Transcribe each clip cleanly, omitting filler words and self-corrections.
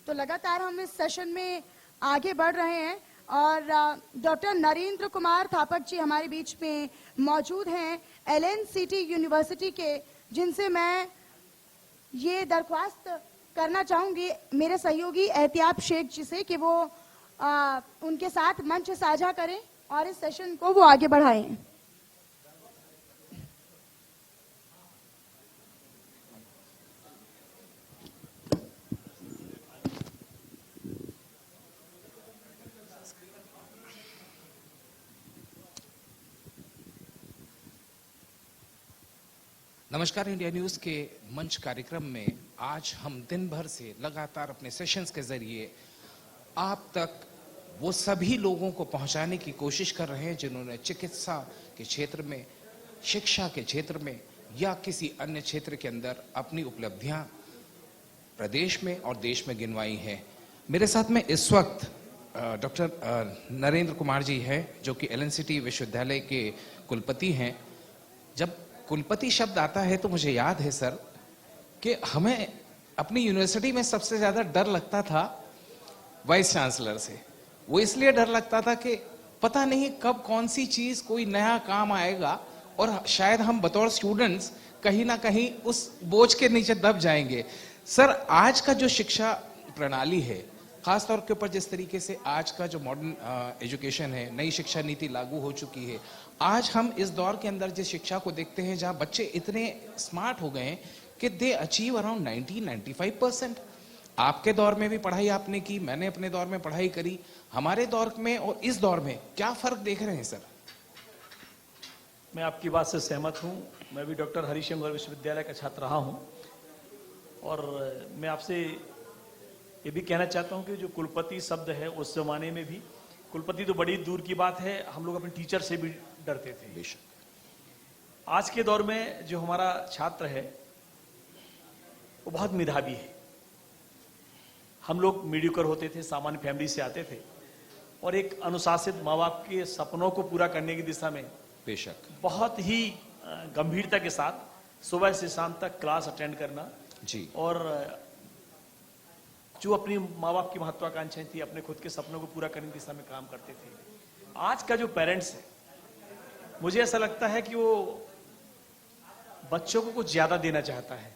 तो लगातार हम इस सेशन में आगे बढ़ रहे हैं और डॉक्टर नरेंद्र कुमार थापक जी हमारे बीच में मौजूद हैं LNCT यूनिवर्सिटी के, जिनसे मैं ये दरख्वास्त करना चाहूंगी मेरे सहयोगी एहतियाब शेख जी से कि वो उनके साथ मंच साझा करें और इस सेशन को वो आगे बढ़ाएं। नमस्कार। इंडिया न्यूज के मंच कार्यक्रम में आज हम दिन भर से लगातार अपने सेशंस के जरिए आप तक वो सभी लोगों को पहुंचाने की कोशिश कर रहे हैं जिन्होंने चिकित्सा के क्षेत्र में, शिक्षा के क्षेत्र में या किसी अन्य क्षेत्र के अंदर अपनी उपलब्धियां प्रदेश में और देश में गिनवाई हैं। मेरे साथ में इस वक्त डॉक्टर नरेंद्र कुमार जी हैं, जो कि LNCT विश्वविद्यालय के कुलपति हैं। जब कुलपति शब्द आता है तो मुझे याद है सर कि हमें अपनी यूनिवर्सिटी में सबसे ज्यादा डर लगता था वाइस चांसलर से। वो इसलिए डर लगता था कि पता नहीं कब कौन सी चीज कोई नया काम आएगा और शायद हम बतौर स्टूडेंट्स कहीं ना कहीं उस बोझ के नीचे दब जाएंगे। सर, आज का जो शिक्षा प्रणाली है, खासतौर के ऊपर जिस तरीके से आज का जो मॉडर्न एजुकेशन है, नई शिक्षा नीति लागू हो चुकी है, आज हम इस दौर के अंदर जिस शिक्षा को देखते हैं जहां बच्चे इतने स्मार्ट हो गए हैं कि दे अचीव अराउंड 90-95%। आपके दौर में भी पढ़ाई आपने की, मैंने अपने दौर में पढ़ाई करी। हमारे दौर में और इस दौर में क्या फर्क देख रहे हैं सर? मैं आपकी बात से सहमत हूं। मैं भी डॉक्टर हरिशंकर विश्वविद्यालय का छात्र रहा हूं और मैं आपसे ये भी कहना चाहता हूं कि जो कुलपति शब्द है, उस जमाने में भी कुलपति तो बड़ी दूर की बात है, हम लोग अपने टीचर से भी डरते थे। बेशक आज के दौर में जो हमारा छात्र है वो बहुत मेधावी है। हम लोग मीडियोकर होते थे, सामान्य फैमिली से आते थे और एक अनुशासित माँ बाप के सपनों को पूरा करने की दिशा में बेशक बहुत ही गंभीरता के साथ सुबह से शाम तक क्लास अटेंड करना जी, और जो अपनी माँ बाप की महत्वाकांक्षाएं थी, अपने खुद के सपनों को पूरा करने की दिशा में काम करते थे। आज का जो पेरेंट्स है, मुझे ऐसा लगता है कि वो बच्चों को कुछ ज्यादा देना चाहता है।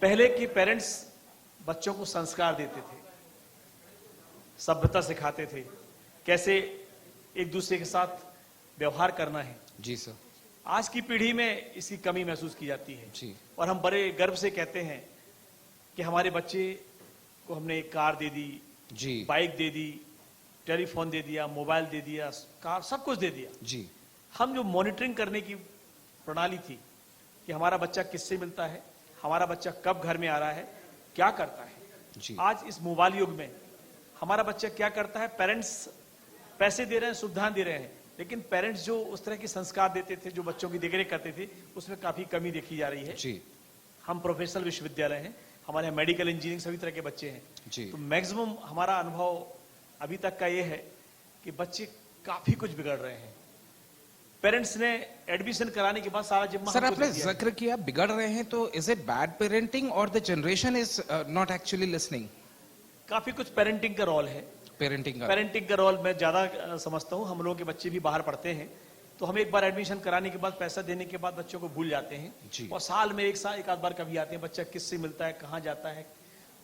पहले के पेरेंट्स बच्चों को संस्कार देते थे, सभ्यता सिखाते थे, कैसे एक दूसरे के साथ व्यवहार करना है। जी सर। आज की पीढ़ी में इसकी कमी महसूस की जाती है जी। और हम बड़े गर्व से कहते हैं कि हमारे बच्चे को हमने एक कार दे दी जी, बाइक दे दी, टेलीफोन दे दिया, मोबाइल दे दिया, कार, सब कुछ दे दिया जी। हम जो मॉनिटरिंग करने की प्रणाली थी कि हमारा बच्चा किससे मिलता है, हमारा बच्चा कब घर में आ रहा है, क्या करता है जी। आज इस मोबाइल युग में हमारा बच्चा क्या करता है। पेरेंट्स पैसे दे रहे हैं, सुविधाएं दे रहे हैं, लेकिन पेरेंट्स जो उस तरह के संस्कार देते थे, जो बच्चों की देखरेख करते थे, उसमें काफी कमी देखी जा रही है जी। हम प्रोफेशनल विश्वविद्यालय हैं, हमारे यहाँ मेडिकल, इंजीनियरिंग सभी तरह के बच्चे हैं जी। तो मैक्सिमम हमारा अनुभव अभी तक का ये है कि बच्चे काफी कुछ बिगड़ रहे हैं। पेरेंट्स ने एडमिशन कराने के बाद सारा जिम्मा सर, आपने जिक्र किया बिगड़ रहे हैं, तो इज इट बैड पेरेंटिंग और the generation is not actually listening? काफी कुछ पेरेंटिंग का रोल है। पेरेंटिंग का रोल मैं ज्यादा समझता हूँ। हम लोगों के बच्चे भी बाहर पढ़ते हैं तो हम एक बार एडमिशन कराने के बाद, पैसा देने के बाद बच्चों को भूल जाते हैं और साल में एक आध बार कभी आते हैं, बच्चा किससे मिलता है, कहाँ जाता है,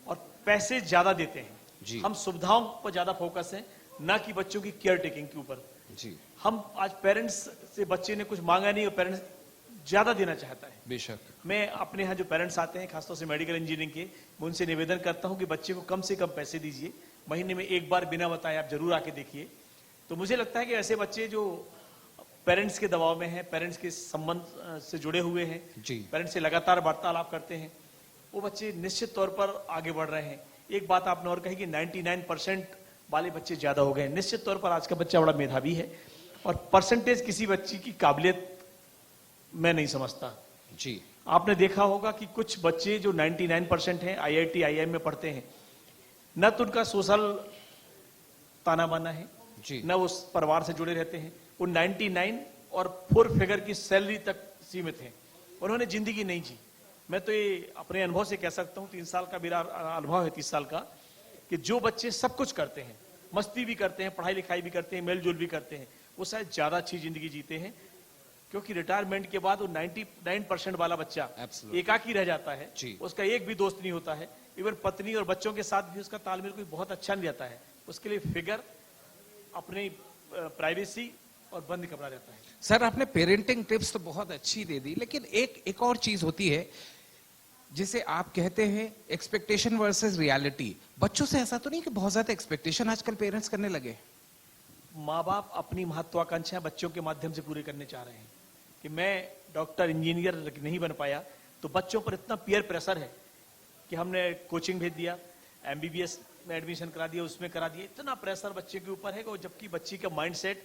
और पैसे ज्यादा देते हैं। हम सुविधाओं पर ज्यादा फोकस है, ना कि बच्चों की केयर टेकिंग के ऊपर जी। हम आज पेरेंट्स से बच्चे ने कुछ मांगा नहीं और पेरेंट्स ज्यादा देना चाहता है। बेशक मैं अपने यहाँ जो पेरेंट्स आते हैं, खासतौर से मेडिकल इंजीनियरिंग के, मैं उनसे निवेदन करता हूँ कि बच्चे को कम से कम पैसे दीजिए, महीने में एक बार बिना बताए आप जरूर आके देखिए। तो मुझे लगता है कि ऐसे बच्चे जो पेरेंट्स के दबाव में हैं, पेरेंट्स के संबंध से जुड़े हुए हैं, पेरेंट्स से लगातार वार्तालाप करते हैं, वो बच्चे निश्चित तौर पर आगे बढ़ रहे हैं। एक बात आपने और कही कि 99% वाले बच्चे ज्यादा हो गए। निश्चित तौर पर आज का बच्चा बड़ा मेधावी है और परसेंटेज किसी बच्ची की काबिलियत मैं नहीं समझता जी। आपने देखा होगा कि कुछ बच्चे जो 99% हैं, IIT, IIM में पढ़ते हैं, न तो उनका सोशल ताना बाना है जी, न उस परिवार से जुड़े रहते हैं। वो 99 और 4 फिगर की सैलरी तक सीमित हैं। उन्होंने जिंदगी नहीं जी, मैं तो ये अपने अनुभव से कह सकता हूँ, 3 साल का मेरा अनुभव है, 30 साल का, कि जो बच्चे सब कुछ करते हैं, मस्ती भी करते हैं, पढ़ाई लिखाई भी करते हैं, मेलजोल भी करते हैं, वो शायद ज्यादा अच्छी जिंदगी जीते हैं। क्योंकि रिटायरमेंट के बाद वो 99% वाला बच्चा Absolutely. एकाकी रह जाता है, जी। उसका एक भी दोस्त नहीं होता है, इवन पत्नी और बच्चों के साथ भी उसका तालमेल कोई बहुत अच्छा नहीं रहता है। उसके लिए फिगर, अपनी प्राइवेसी और बंद कमरा रहता है। सर आपने पेरेंटिंग टिप्स तो बहुत अच्छी दे दी, लेकिन एक और चीज होती है जिसे आप कहते हैं एक्सपेक्टेशन वर्सेस रियलिटी। बच्चों से ऐसा तो नहीं कि बहुत ज्यादा एक्सपेक्टेशन आजकल पेरेंट्स करने लगे? माँ बाप अपनी महत्वाकांक्षाएं बच्चों के माध्यम से पूरी करने चाह रहे हैं कि मैं डॉक्टर इंजीनियर नहीं बन पाया, तो बच्चों पर इतना पीयर प्रेशर है कि हमने कोचिंग भेज दिया, एमबीबीएस में एडमिशन करा दिया, उसमें करा दिया। इतना प्रेशर बच्चे के ऊपर है, जबकि बच्ची का माइंडसेट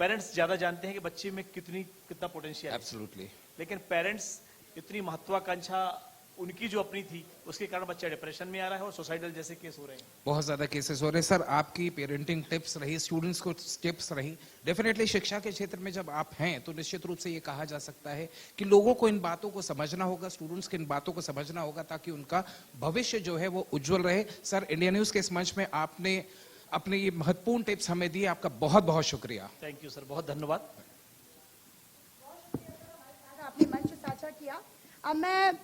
पेरेंट्स ज्यादा जानते हैं कि बच्चे में कितना पोटेंशियल है। एब्सोल्युटली। लेकिन पेरेंट्स इतनी महत्वाकांक्षा उनकी जो अपनी थी, उसके कारण बच्चा डिप्रेशन में आ रहा है और सुसाइडल जैसे केस हो रहे हैं। बहुत ज्यादा केसेस हो रहे हैं। सर आपकी पेरेंटिंग टिप्स रही, स्टूडेंट्स को टिप्स रही, डेफिनेटली शिक्षा के क्षेत्र में जब आप हैं तो निश्चित रूप से ये कहा जा सकता है कि लोगों को इन बातों को समझना होगा, स्टूडेंट्स को इन बातों को समझना होगा, ताकि उनका भविष्य जो है वो उज्जवल रहे। सर इंडिया न्यूज के इस मंच में आपने अपने ये महत्वपूर्ण टिप्स हमें दिए, आपका बहुत बहुत शुक्रिया। थैंक यू सर, बहुत धन्यवाद। आपने मंच साझा किया। अब मैं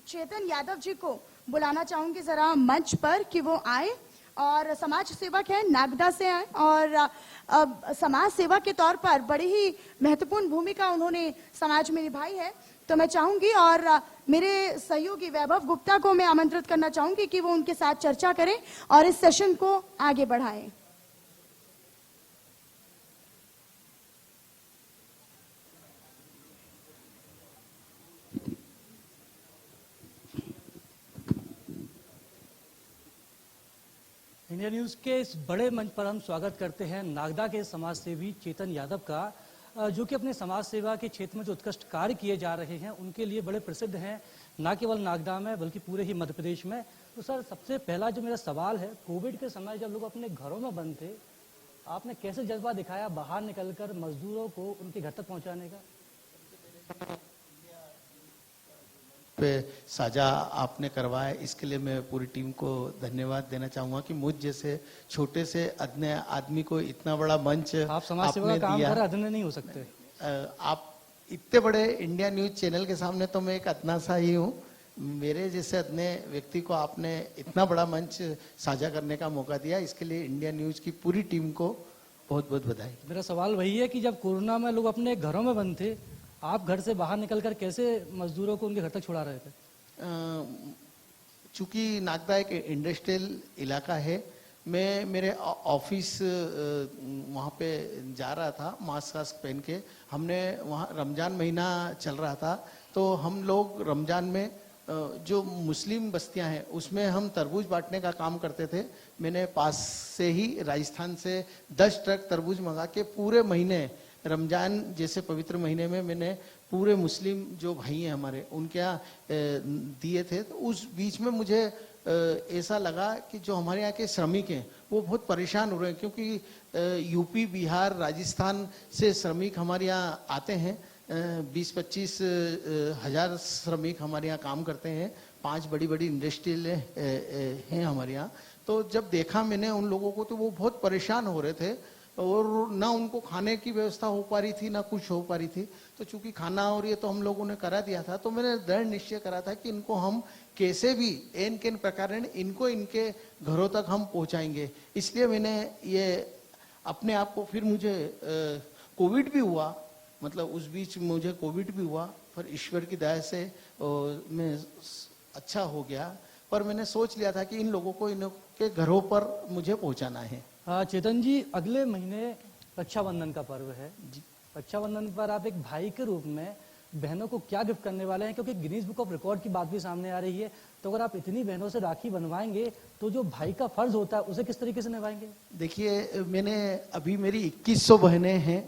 चेतन यादव जी को बुलाना चाहूंगी जरा मंच पर कि वो आए और समाज सेवक है, नागदा से आए और समाज सेवा के तौर पर बड़ी ही महत्वपूर्ण भूमिका उन्होंने समाज में निभाई है। तो मैं चाहूंगी और मेरे सहयोगी वैभव गुप्ता को मैं आमंत्रित करना चाहूंगी कि वो उनके साथ चर्चा करें और इस सेशन को आगे बढ़ाएं। इंडिया न्यूज़ के इस बड़े मंच पर हम स्वागत करते हैं नागदा के समाज सेवी चेतन यादव का, जो कि अपने समाज सेवा के क्षेत्र में जो उत्कृष्ट कार्य किए जा रहे हैं उनके लिए बड़े प्रसिद्ध हैं, न केवल नागदा में बल्कि पूरे ही मध्य प्रदेश में। तो सर सबसे पहला जो मेरा सवाल है, कोविड के समय जब लोग अपने घरों में बंद थे, आपने कैसे जज्बा दिखाया बाहर निकलकर मजदूरों को उनके घर तक पहुँचाने का? पे साझा आपने करवाया, इसके लिए मैं पूरी टीम को धन्यवाद देना चाहूंगा कि मुझ जैसे छोटे से अदने आदमी को इतना बड़ा मंच आप समाज सेवा का काम कर रहे, अदने नहीं हो सकते। आप इतने बड़े इंडिया न्यूज चैनल के सामने तो मैं एक अदना सा ही हूँ। मेरे जैसे अदने व्यक्ति को आपने इतना बड़ा मंच साझा करने का मौका दिया, इसके लिए इंडिया न्यूज की पूरी टीम को बहुत बहुत बधाई। मेरा सवाल वही है कि जब कोरोना में लोग अपने घरों में बंद थे, आप घर से बाहर निकलकर कैसे मजदूरों को उनके घर तक छुड़ा रहे थे? चूंकि नागदा एक इंडस्ट्रियल इलाका है, मैं मेरे ऑफिस वहाँ पे जा रहा था मास्क वास्क पहन के। हमने वहाँ रमजान महीना चल रहा था, तो हम लोग रमजान में जो मुस्लिम बस्तियां हैं उसमें हम तरबूज बांटने का काम करते थे। मैंने पास से ही राजस्थान से 10 ट्रक तरबूज मंगा के पूरे महीने रमजान जैसे पवित्र महीने में मैंने पूरे मुस्लिम जो भाई हैं हमारे उनके यहाँ दिए थे। तो उस बीच में मुझे ऐसा लगा कि जो हमारे यहाँ के श्रमिक हैं वो बहुत परेशान हो रहे हैं, क्योंकि यूपी, बिहार, राजस्थान से श्रमिक हमारे यहाँ आते हैं। 20-25 हजार श्रमिक हमारे यहाँ काम करते हैं। 5 बड़ी बड़ी इंडस्ट्रियल हैं हमारे यहाँ। तो जब देखा मैंने उन लोगों को तो वो बहुत परेशान हो रहे थे और ना उनको खाने की व्यवस्था हो पा रही थी, ना कुछ हो पा रही थी। तो चूंकि खाना और ये तो हम लोगों ने करा दिया था, तो मैंने दृढ़ निश्चय करा था कि इनको हम कैसे भी एन केन प्रकार इनको इनके घरों तक हम पहुंचाएंगे। इसलिए मैंने ये अपने आप को, फिर मुझे कोविड भी हुआ, मतलब उस बीच मुझे कोविड भी हुआ, पर ईश्वर की दया से मैं अच्छा हो गया। पर मैंने सोच लिया था कि इन लोगों को इनके घरों पर मुझे पहुंचाना है। चेतन जी, अगले महीने रक्षाबंधन का पर्व है जी। रक्षाबंधन पर आप एक भाई के रूप में बहनों को क्या गिफ्ट करने वाले हैं? क्योंकि गिनीज बुक ऑफ रिकॉर्ड की बात भी सामने आ रही है। तो अगर आप इतनी बहनों से राखी बनवाएंगे तो जो भाई का फर्ज होता है उसे किस तरीके से निभाएंगे? देखिए, मैंने अभी मेरी 2100 बहनें हैं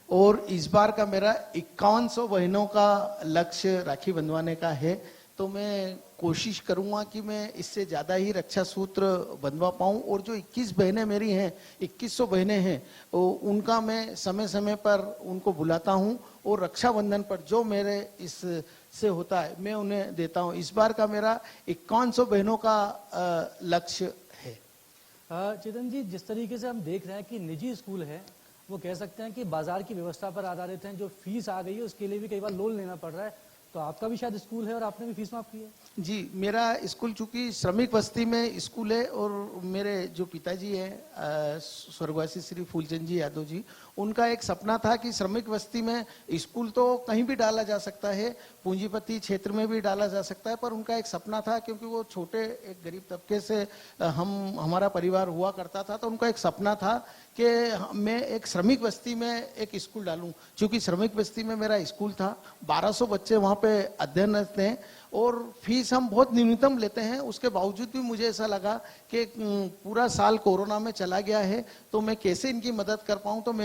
और इस बार का मेरा 5100 बहनों का लक्ष्य राखी बंधवाने का है। तो मैं कोशिश करूंगा कि मैं इससे ज़्यादा ही रक्षा सूत्र बंधवा पाऊं। और जो 21 बहनें मेरी हैं, 2100 बहनें हैं, उनका मैं समय समय पर उनको बुलाता हूं और रक्षाबंधन पर जो मेरे इस से होता है मैं उन्हें देता हूं। इस बार का मेरा 5100 बहनों का लक्ष्य है। चेतन जी, जिस तरीके से हम देख रहे हैं कि निजी स्कूल है वो कह सकते हैं कि बाजार की व्यवस्था पर आधारित हैं, जो फीस आ गई है उसके लिए भी कई बार लोन लेना पड़ रहा है, तो आपका भी शायद स्कूल है और आपने भी फीस माफ की है। जी, मेरा स्कूल चूंकि श्रमिक बस्ती में स्कूल है और मेरे जो पिताजी हैं स्वर्गवासी श्री फूलचंद जी यादव जी, उनका एक सपना था कि श्रमिक बस्ती में स्कूल तो कहीं भी डाला जा सकता है, पूंजीपति क्षेत्र में भी डाला जा सकता है, पर उनका एक सपना था, क्योंकि वो छोटे एक गरीब तबके से हमारा परिवार हुआ करता था, तो उनका एक सपना था कि मैं एक श्रमिक बस्ती में एक स्कूल डालूं। चूंकि श्रमिक बस्ती में मेरा स्कूल था, 1200 बच्चे वहाँ पे अध्ययनरत हैं और फीस हम बहुत न्यूनतम लेते हैं। उसके बावजूद भी मुझे ऐसा लगा कि पूरा साल कोरोना में चला गया है, तो मैं कैसे इनकी मदद कर पाऊं। तो